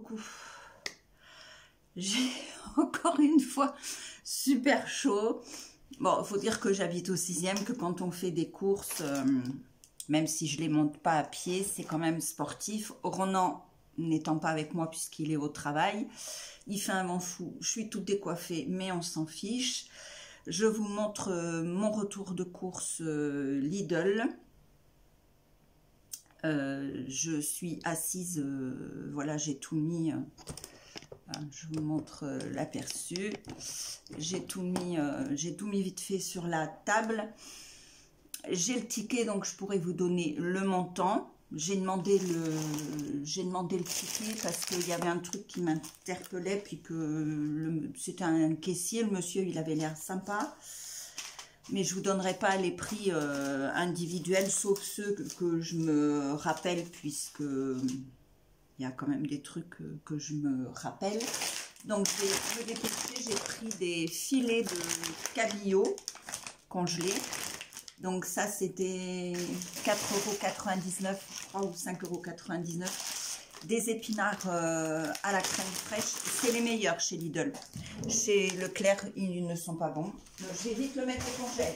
coucou. J'ai encore une fois super chaud. Bon, il faut dire que j'habite au 6e, que quand on fait des courses, même si je les monte pas à pied, c'est quand même sportif. Ronan n'étant pas avec moi puisqu'il est au travail, il fait un vent fou. Je suis toute décoiffée, mais on s'en fiche. Je vous montre mon retour de course Lidl. Je suis assise, voilà, j'ai tout mis, je vous montre l'aperçu, j'ai tout mis vite fait sur la table. J'ai le ticket, donc je pourrais vous donner le montant. J'ai demandé le ticket parce qu'il y avait un truc qui m'interpellait, puis que c'était un caissier, le monsieur il avait l'air sympa. Mais je ne vous donnerai pas les prix individuels, sauf ceux que je me rappelle, puisque il y a quand même des trucs que je me rappelle. Donc, je vais me dépêcher. J'ai pris des filets de cabillaud congelés. Donc, ça, c'était 4,99 €, je crois, ou 5,99 €. Des épinards à la crème fraîche, c'est les meilleurs chez Lidl. Chez Leclerc, ils ne sont pas bons. Donc, je vais vite le mettre au congèle.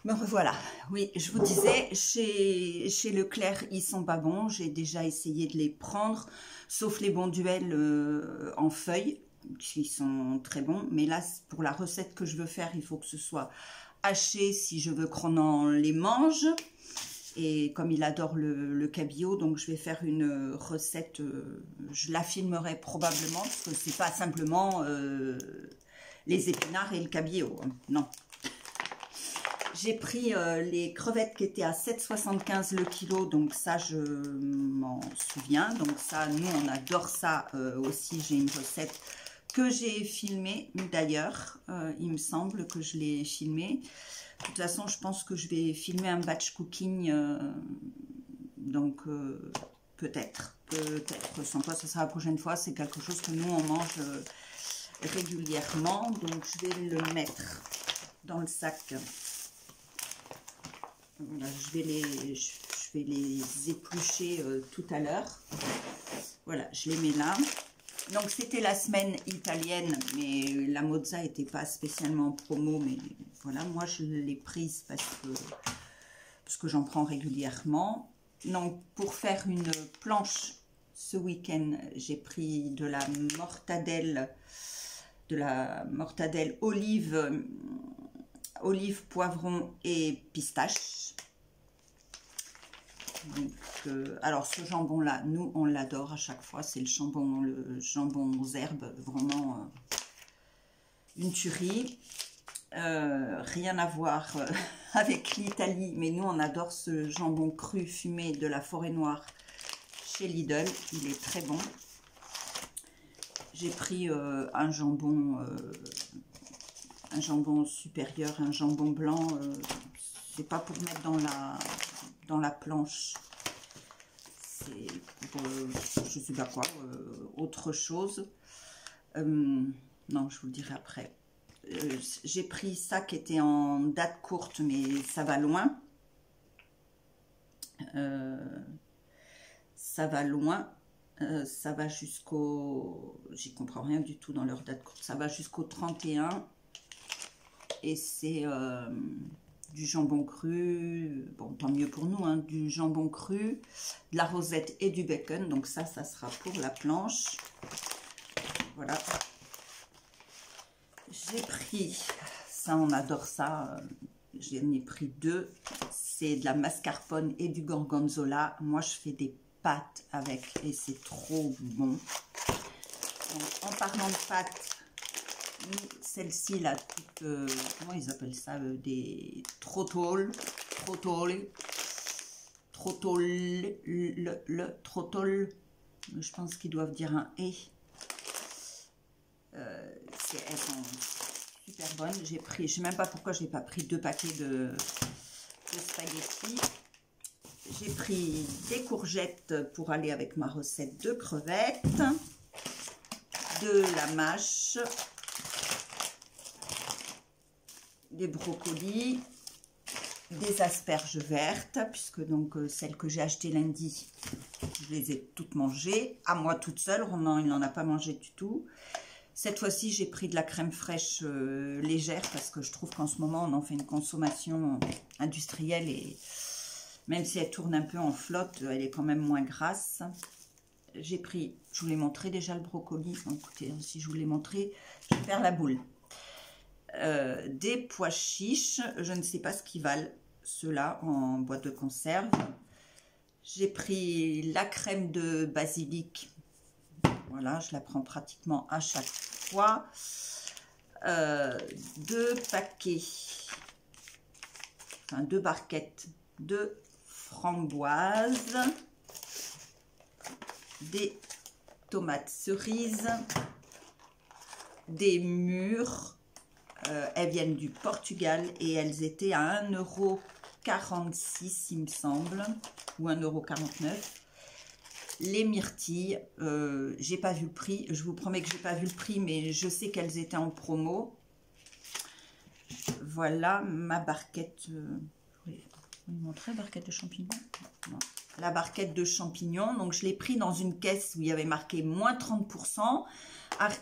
Me revoilà. Oui, je vous disais, chez Leclerc, ils sont pas bons. J'ai déjà essayé de les prendre, sauf les bons duels en feuilles, qui sont très bons. Mais là, pour la recette que je veux faire, il faut que ce soit haché si je veux que Ronan les mange. Et comme il adore le cabillaud, donc je vais faire une recette, je la filmerai probablement, parce que c'est pas simplement les épinards et le cabillaud, hein, non. J'ai pris les crevettes qui étaient à 7,75 € le kilo, donc ça je m'en souviens. Donc ça, nous on adore ça aussi. J'ai une recette que j'ai filmée d'ailleurs, il me semble que je l'ai filmée. De toute façon, je pense que je vais filmer un batch cooking, donc peut-être, sans quoi ce sera la prochaine fois. C'est quelque chose que nous on mange régulièrement, donc je vais le mettre dans le sac. Voilà, je vais les éplucher tout à l'heure. Voilà, je les mets là. Donc, c'était la semaine italienne, mais la mozza n'était pas spécialement en promo. Mais voilà, moi, je l'ai prise parce que j'en prends régulièrement. Donc, pour faire une planche ce week-end, j'ai pris de la mortadelle olive, poivron et pistache. Donc, alors ce jambon là, nous on l'adore à chaque fois, c'est le jambon aux herbes, vraiment une tuerie. Rien à voir avec l'Italie, mais nous on adore ce jambon cru fumé de la Forêt Noire chez Lidl, il est très bon. J'ai pris un jambon supérieur, un jambon blanc, c'est pas pour mettre dans la planche, c'est pour, je sais pas quoi, autre chose. Non, je vous le dirai après. J'ai pris ça qui était en date courte, mais ça va loin. Ça va loin. Ça va jusqu'au... J'y comprends rien du tout dans leur date courte. Ça va jusqu'au 31. Et c'est du jambon cru, bon tant mieux pour nous, hein, du jambon cru, de la rosette et du bacon. Donc ça sera pour la planche. Voilà. J'ai pris, ça on adore ça, j'en ai pris deux. C'est de la mascarpone et du gorgonzola. Moi je fais des pâtes avec et c'est trop bon. Donc, en parlant de pâtes, celle-ci là, comment ils appellent ça, des trottoles, je pense qu'ils doivent dire un et. Elles sont super bonnes. J'ai pris, je sais même pas pourquoi j'ai pas pris 2 paquets de spaghettis. J'ai pris des courgettes pour aller avec ma recette de crevettes, de la mâche, des brocolis, des asperges vertes, puisque donc celles que j'ai achetées lundi, je les ai toutes mangées, à moi toute seule. Ronan, il n'en a pas mangé du tout. Cette fois-ci, j'ai pris de la crème fraîche légère, parce que je trouve qu'en ce moment, on en fait une consommation industrielle, et même si elle tourne un peu en flotte, elle est quand même moins grasse. J'ai pris, je vous l'ai montré déjà le brocoli, donc écoutez, si je vous l'ai montré, je vais faire la boule. Des pois chiches, je ne sais pas ce qu'ils valent, ceux-là en boîte de conserve. J'ai pris la crème de basilic, voilà, je la prends pratiquement à chaque fois. 2 paquets, enfin 2 barquettes de framboises, des tomates cerises, des mûres. Elles viennent du Portugal et elles étaient à 1,46 € il me semble, ou 1,49 €. Les myrtilles, j'ai pas vu le prix, je vous promets que j'ai pas vu le prix, mais je sais qu'elles étaient en promo. Voilà ma barquette, vous montrer barquette de champignons, non. La barquette de champignons, donc je l'ai pris dans une caisse où il y avait marqué moins 30%.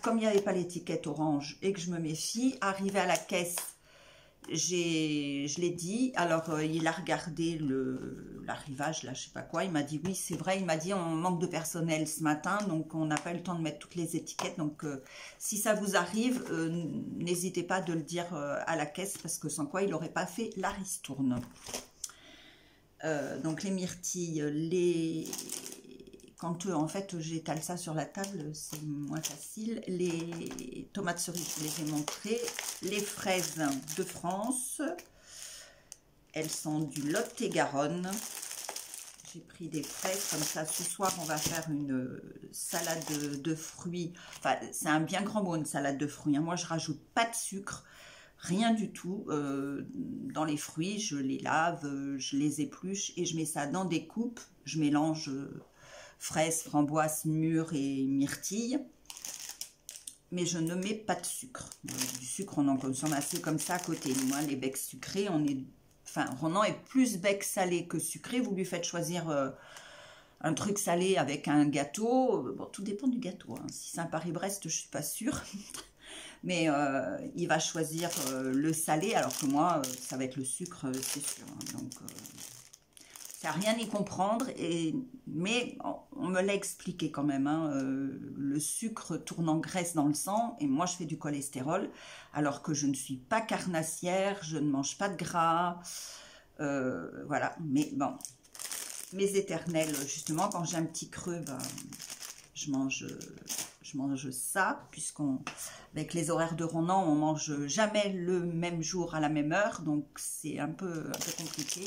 Comme il n'y avait pas l'étiquette orange et que je me méfie, arrivé à la caisse, je l'ai dit, alors il a regardé l'arrivage, là je sais pas quoi, il m'a dit oui c'est vrai, il m'a dit on manque de personnel ce matin, donc on n'a pas eu le temps de mettre toutes les étiquettes, donc si ça vous arrive, n'hésitez pas de le dire à la caisse, parce que sans quoi il n'aurait pas fait la ristourne. Donc les myrtilles, quand en fait j'étale ça sur la table, c'est moins facile. Les tomates cerises, je les ai montrées. Les fraises de France, elles sont du Lot-et-Garonne. J'ai pris des fraises comme ça. Ce soir, on va faire une salade de fruits. Enfin, c'est un bien grand mot, une salade de fruits, hein. Moi, je rajoute pas de sucre. Rien du tout dans les fruits, je les lave, je les épluche et je mets ça dans des coupes. Je mélange fraises, framboises, mûres et myrtilles. Mais je ne mets pas de sucre. Du sucre, on en consomme assez comme ça à côté. Moi, les becs sucrés, enfin, Ronan est plus bec salé que sucré. Vous lui faites choisir un truc salé avec un gâteau. Bon, tout dépend du gâteau, hein. Si c'est un Paris-Brest, je ne suis pas sûre. Mais il va choisir le salé, alors que moi, ça va être le sucre, c'est sûr. Hein. Donc, c'est à rien y comprendre. Mais on me l'a expliqué quand même. Hein. Le sucre tourne en graisse dans le sang. Et moi, je fais du cholestérol. Alors que je ne suis pas carnassière. Je ne mange pas de gras. Voilà. Mais bon, mes éternels, justement, quand j'ai un petit creux, ben, je mange ça, avec les horaires de Ronan, on mange jamais le même jour à la même heure, donc c'est un peu compliqué.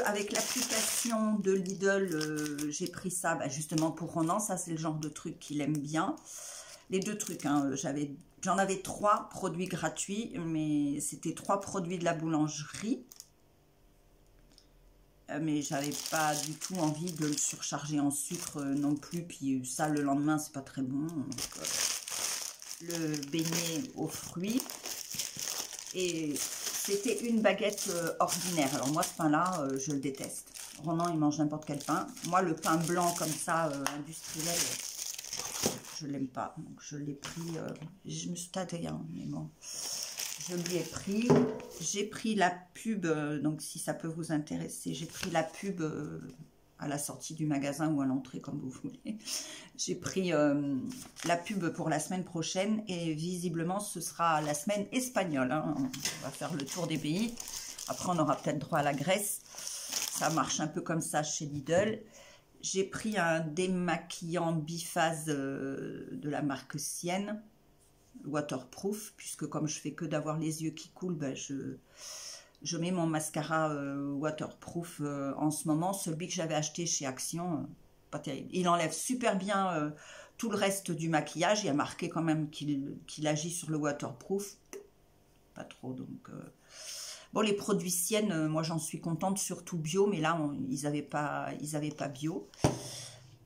Avec l'application de Lidl, j'ai pris ça justement pour Ronan, ça c'est le genre de truc qu'il aime bien. Les 2 trucs, hein, j'en avais 3 produits gratuits, mais c'était 3 produits de la boulangerie. Mais j'avais pas du tout envie de le surcharger en sucre non plus, puis ça le lendemain c'est pas très bon. Donc, le beignet aux fruits, et c'était une baguette ordinaire. Alors moi ce pain là je le déteste. Ronan il mange n'importe quel pain, moi le pain blanc comme ça industriel, je l'aime pas, donc je l'ai pris, je me suis tâtée, hein, mais bon. Je lui ai pris, j'ai pris la pub, donc si ça peut vous intéresser, j'ai pris la pub à la sortie du magasin ou à l'entrée comme vous voulez. J'ai pris la pub pour la semaine prochaine et visiblement ce sera la semaine espagnole. Hein. On va faire le tour des pays. Après on aura peut-être droit à la Grèce. Ça marche un peu comme ça chez Lidl. J'ai pris un démaquillant biphase de la marque Sienne. Waterproof, puisque comme je fais que d'avoir les yeux qui coulent, ben je mets mon mascara waterproof en ce moment. Celui que j'avais acheté chez Action, pas terrible. Il enlève super bien tout le reste du maquillage. Il y a marqué quand même qu'il agit sur le waterproof. Pas trop, donc Bon, les produits Sienne, moi j'en suis contente, surtout bio, mais là ils n'avaient pas bio.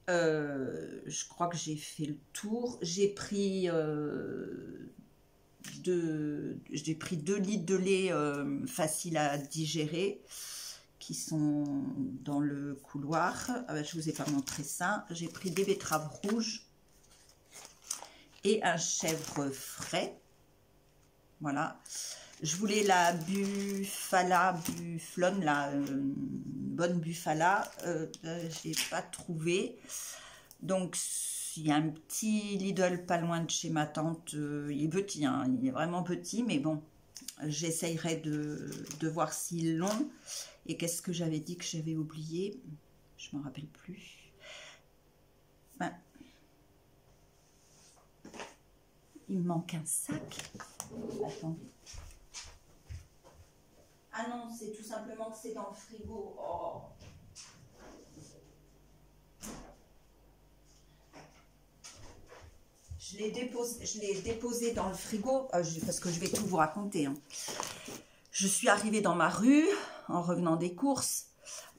Je crois que j'ai fait le tour. J'ai pris 2 litres de lait facile à digérer qui sont dans le couloir. Ah ben, je ne vous ai pas montré ça. J'ai pris des betteraves rouges et un chèvre frais. Voilà. Je voulais la Bufala, Bufflon, la bonne Bufala. Je n'ai pas trouvé. Donc, il y a un petit Lidl pas loin de chez ma tante. Il est petit, hein, il est vraiment petit, mais bon, j'essayerai de voir s'ils l'ont. Et qu'est-ce que j'avais dit que j'avais oublié? Je ne me rappelle plus. Ben, il me manque un sac. Attendez. Ah non, c'est tout simplement que c'est dans le frigo. Oh. Je l'ai déposé dans le frigo, parce que je vais tout vous raconter. Hein. Je suis arrivée dans ma rue, en revenant des courses,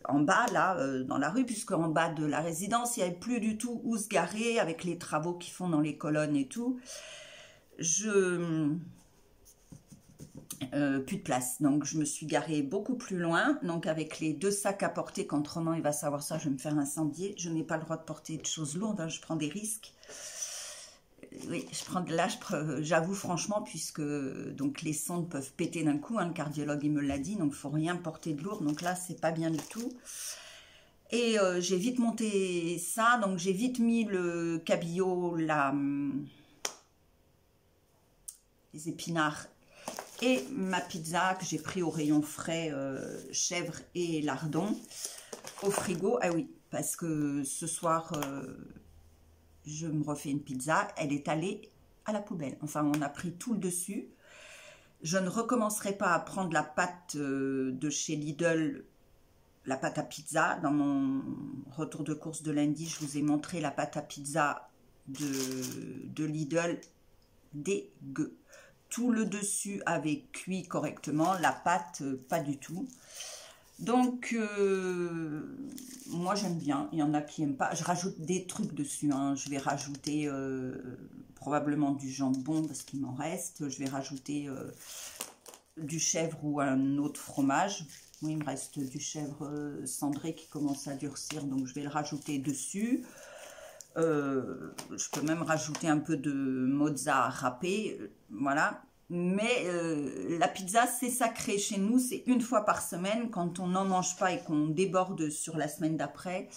en bas, là, dans la rue, puisque en bas de la résidence, il n'y avait plus du tout où se garer, avec les travaux qu'ils font dans les colonnes et tout. Plus de place, donc je me suis garée beaucoup plus loin, donc avec les 2 sacs à porter, quand Ronan il va savoir ça, je vais me faire incendier. Je n'ai pas le droit de porter de choses lourdes, hein, je prends des risques. Oui, j'avoue franchement, puisque donc les sondes peuvent péter d'un coup, hein, le cardiologue il me l'a dit, donc il ne faut rien porter de lourd, donc là c'est pas bien du tout. Et j'ai vite monté ça, donc j'ai vite mis le cabillaud, les épinards et ma pizza que j'ai pris au rayon frais, chèvre et lardon, au frigo. Ah oui, parce que ce soir, je me refais une pizza, elle est allée à la poubelle. Enfin, on a pris tout le dessus. Je ne recommencerai pas à prendre la pâte de chez Lidl, la pâte à pizza. Dans mon retour de course de lundi, je vous ai montré la pâte à pizza de Lidl, dégueu. Tout le dessus avait cuit correctement, la pâte, pas du tout. Donc, moi j'aime bien, il y en a qui n'aiment pas. Je rajoute des trucs dessus, hein. Je vais rajouter probablement du jambon parce qu'il m'en reste. Je vais rajouter du chèvre ou un autre fromage. Oui, il me reste du chèvre cendré qui commence à durcir, donc je vais le rajouter dessus. Je peux même rajouter un peu de mozza râpé, voilà. Mais la pizza, c'est sacré chez nous, c'est une fois par semaine. Quand on n'en mange pas et qu'on déborde sur la semaine d'après,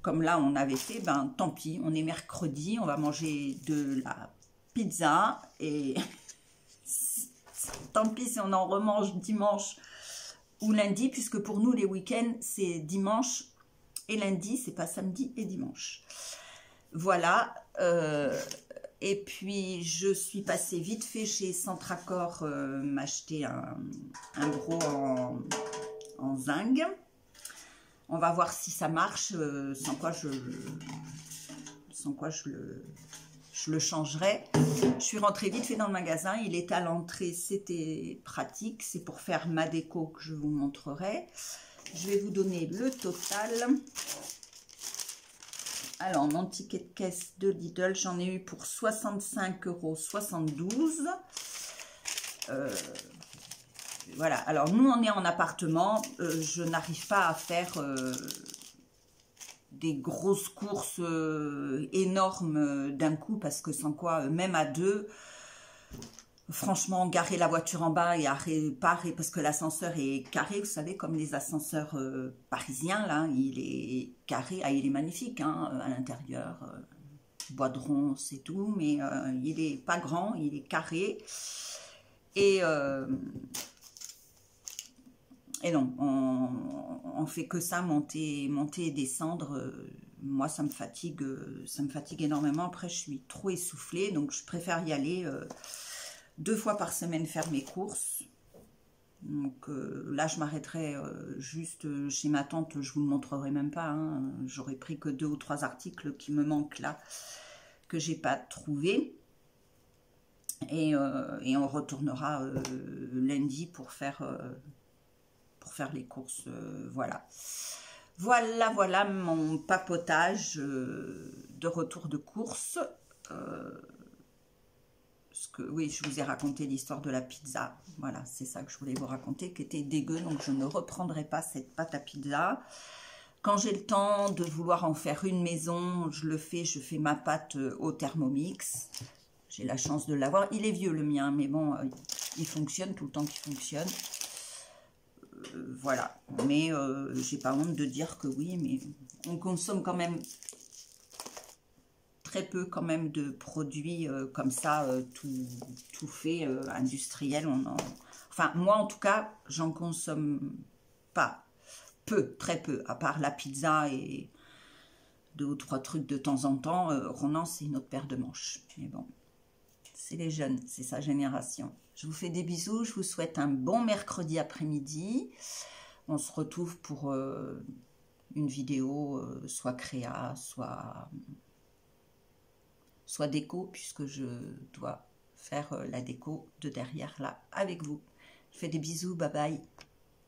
comme là on avait fait, ben tant pis, on est mercredi, on va manger de la pizza et tant pis si on en remange dimanche ou lundi, puisque pour nous les week-ends c'est dimanche et lundi, c'est pas samedi et dimanche. Voilà, et puis je suis passée vite fait chez Centracor m'acheter un gros en zinc. On va voir si ça marche, sans quoi je le changerai. Je suis rentrée vite fait dans le magasin, il est à l'entrée, c'était pratique, c'est pour faire ma déco que je vous montrerai. Je vais vous donner le total. Alors, mon ticket de caisse de Lidl, j'en ai eu pour 65,72 €. Voilà, alors nous, on est en appartement. Je n'arrive pas à faire des grosses courses énormes d'un coup, parce que sans quoi, même à deux, franchement, garer la voiture en bas et parer, parce que l'ascenseur est carré, vous savez, comme les ascenseurs parisiens, là, il est carré, il est magnifique, hein, à l'intérieur, bois de ronce et tout, mais il n'est pas grand, il est carré, et non, on fait que ça, monter et descendre. Moi, ça me fatigue énormément. Après, je suis trop essoufflée, donc je préfère y aller 2 fois par semaine faire mes courses. Donc là, je m'arrêterai juste chez ma tante. Je vous le montrerai même pas. Hein. J'aurais pris que 2 ou 3 articles qui me manquent là, que j'ai pas trouvé. Et on retournera lundi pour faire les courses. Voilà. Voilà mon papotage de retour de course. Oui, je vous ai raconté l'histoire de la pizza. Voilà, c'est ça que je voulais vous raconter, qui était dégueu. Donc, je ne reprendrai pas cette pâte à pizza. Quand j'ai le temps de vouloir en faire une maison, je le fais. Je fais ma pâte au Thermomix. J'ai la chance de l'avoir. Il est vieux le mien, mais bon, il fonctionne tout le temps qu'il fonctionne. Voilà. Mais j'ai pas honte de dire que oui, mais on consomme quand même très peu quand même de produits comme ça, tout fait, industriel. Enfin, moi en tout cas, j'en consomme pas. Peu, très peu, à part la pizza et 2 ou 3 trucs de temps en temps. Ronan, c'est une autre paire de manches. Mais bon. C'est les jeunes, c'est sa génération. Je vous fais des bisous, je vous souhaite un bon mercredi après-midi. On se retrouve pour une vidéo, soit créa, soit déco, puisque je dois faire la déco de derrière là avec vous. Je fais des bisous, bye bye.